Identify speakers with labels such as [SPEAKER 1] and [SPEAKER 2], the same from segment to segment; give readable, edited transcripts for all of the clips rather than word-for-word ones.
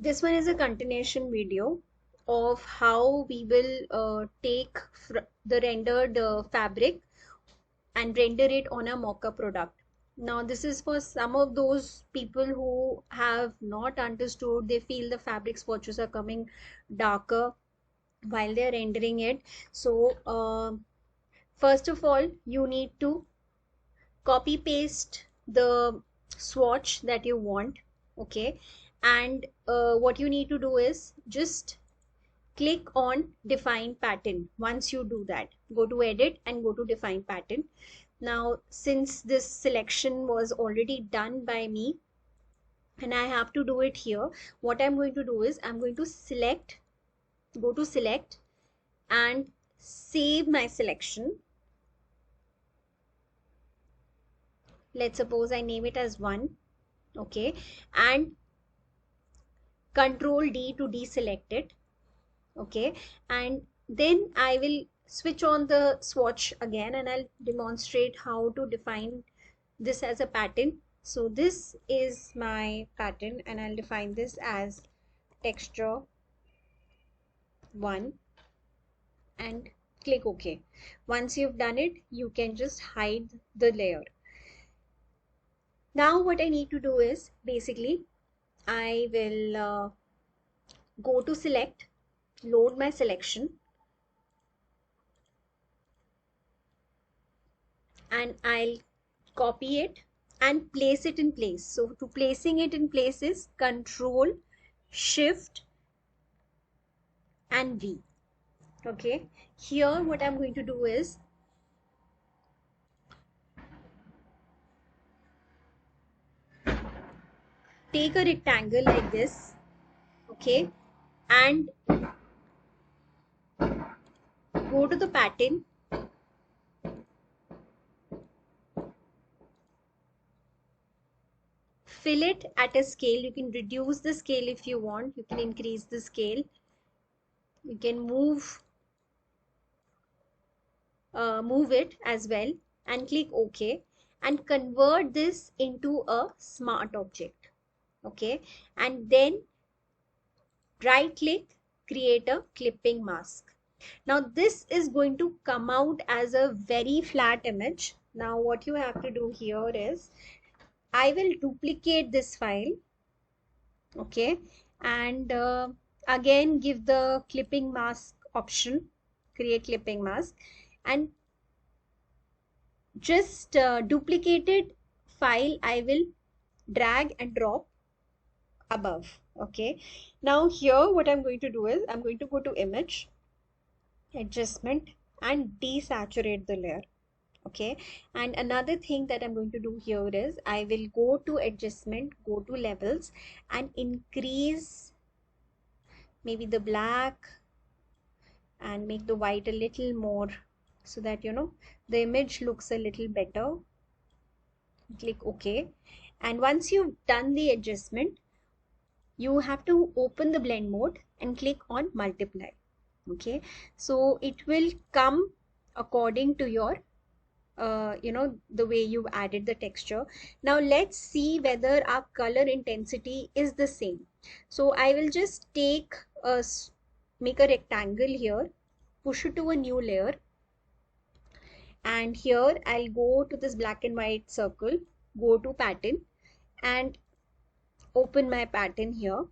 [SPEAKER 1] This one is a continuation video of how we will take the rendered fabric and render it on a mock-up product. Now this is for some of those people who have not understood. They feel the fabric swatches are coming darker while they're rendering it. So first of all, you need to copy paste the swatch that you want. Okay, and what you need to do is just click on define pattern. Once you do that, go to edit and go to define pattern. Now since this selection was already done by me and I have to do it here, what I'm going to do is I'm going to go to select and save my selection. Let's suppose I name it as 1. Okay, and control D to deselect it. Okay, and then I will switch on the swatch again and I'll demonstrate how to define this as a pattern. So this is my pattern and I'll define this as texture 1 and click OK. Once you've done it, you can just hide the layer. Now what I need to do is basically I will go to select, load my selection, and I'll copy it and place it in place. So to placing it in place is Control Shift and V. Okay, here what I'm going to do is take a rectangle like this, okay, and go to the pattern, fill it at a scale. You can reduce the scale if you want, you can increase the scale, you can move it as well, and click OK and convert this into a smart object. Okay, and then right click, create a clipping mask. Now this is going to come out as a very flat image. Now what you have to do here is I will duplicate this file, okay, and again give the clipping mask option, create clipping mask, and just duplicated file I will drag and drop above. Okay, now here what I'm going to do is I'm going to go to image, adjustment, and desaturate the layer. Okay, and another thing that I'm going to do here is I will go to adjustment, go to levels, and increase maybe the black and make the white a little more so that the image looks a little better. Click OK, and once you've done the adjustment, you have to open the blend mode and click on multiply. Okay, so it will come according to your the way you've added the texture. Now let's see whether our color intensity is the same. So I will just make a rectangle here, push it to a new layer, and here I'll go to this black and white circle, go to pattern and open my pattern here.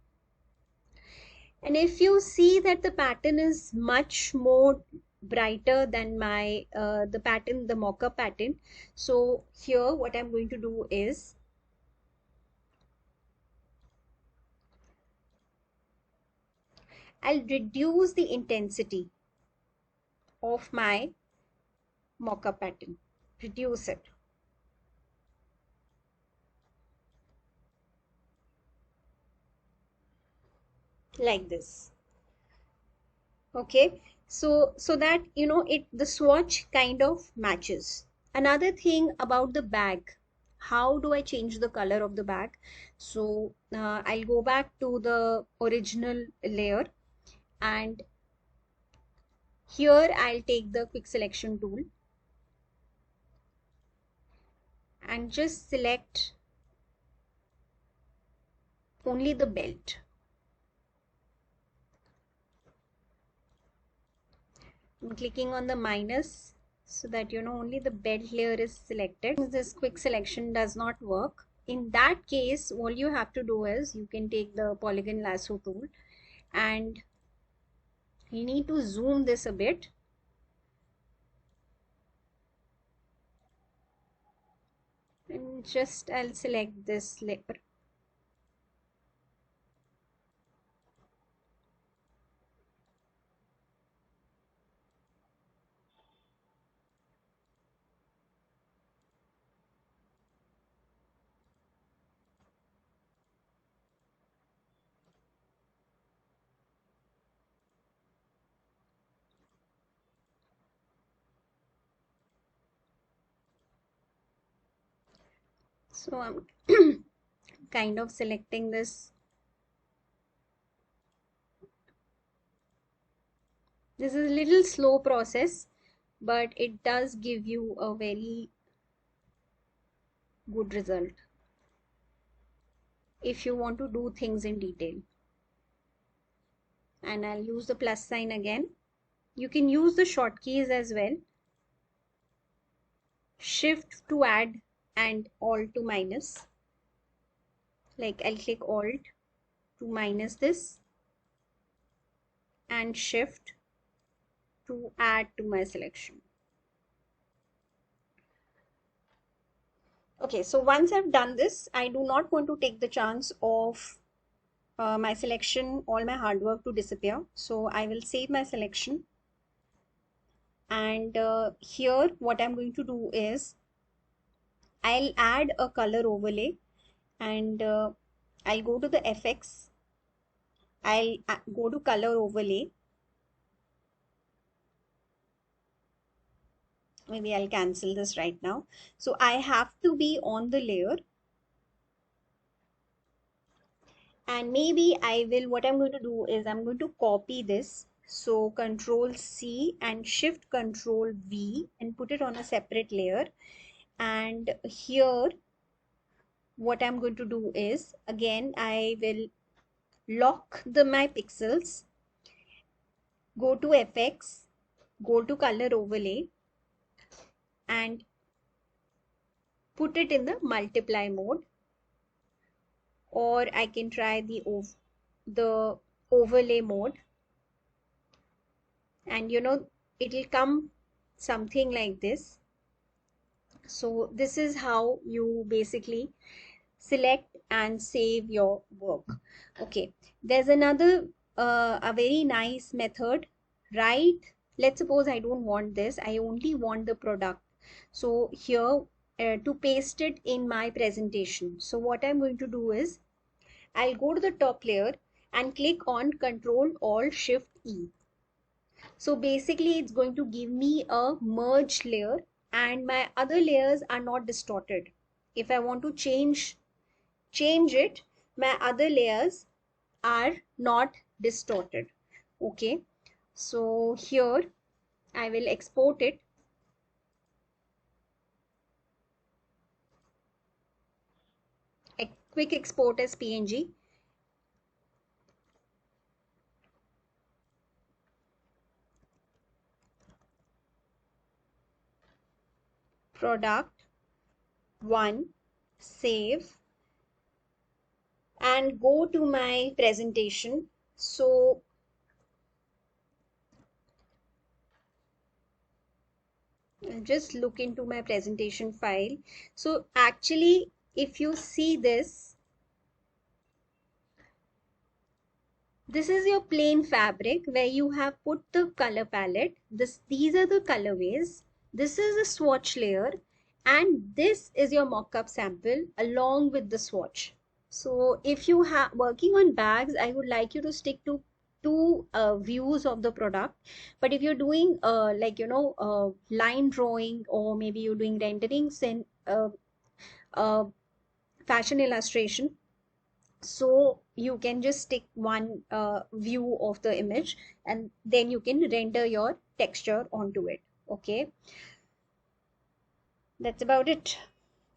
[SPEAKER 1] And if you see that the pattern is much more brighter than my the pattern, the mock-up pattern, so here what I'm going to do is I'll reduce the intensity of my mock-up pattern, reduce it. Like this. Okay, so that the swatch kind of matches. Another thing about the bag, how do I change the color of the bag? So I'll go back to the original layer, and here I'll take the quick selection tool and just select only the belt. I'm clicking on the minus so that only the bed layer is selected. This quick selection does not work. In that case, all you have to do is you can take the polygon lasso tool and you need to zoom this a bit. And just I'll select this layer. So I'm kind of selecting this. This is a little slow process, but it does give you a very good result if you want to do things in detail. And I'll use the plus sign again. You can use the shortkeys as well. Shift to add and Alt to minus. Like I'll click Alt to minus this and Shift to add to my selection. Okay, so once I've done this, I do not want to take the chance of my selection, all my hard work to disappear. So I will save my selection. And here what I'm going to do is I'll add a color overlay and I'll go to the FX. I'll go to color overlay. Maybe I'll cancel this right now. So I have to be on the layer. And maybe what I'm going to do is I'm going to copy this. So Control C and Shift Control V and put it on a separate layer. And here, what I'm going to do is, again, I will lock my pixels, go to FX, go to color overlay, and put it in the multiply mode. Or I can try the overlay mode. And it'll come something like this. So this is how you basically select and save your work. Okay, there's another a very nice method, right? Let's suppose I don't want this, I only want the product. So here to paste it in my presentation, so what I'm going to do is I'll go to the top layer and click on Control Alt Shift E. So basically it's going to give me a merged layer and my other layers are not distorted. If I want to change it, my other layers are not distorted. Okay, so here I will export it. A quick export as PNG. Product 1, save, and go to my presentation. So I'll just look into my presentation file. So actually, if you see this is your plain fabric where you have put the color palette. These are the colorways. This is the swatch layer, and this is your mock-up sample along with the swatch. So if you have working on bags, I would like you to stick to two views of the product. But if you're doing line drawing, or maybe you're doing renderings and fashion illustration, so you can just stick one view of the image and then you can render your texture onto it. Okay, that's about it.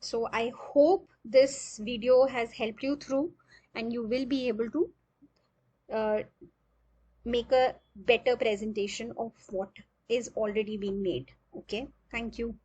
[SPEAKER 1] So I hope this video has helped you through and you will be able to make a better presentation of what is already being made. Okay, thank you.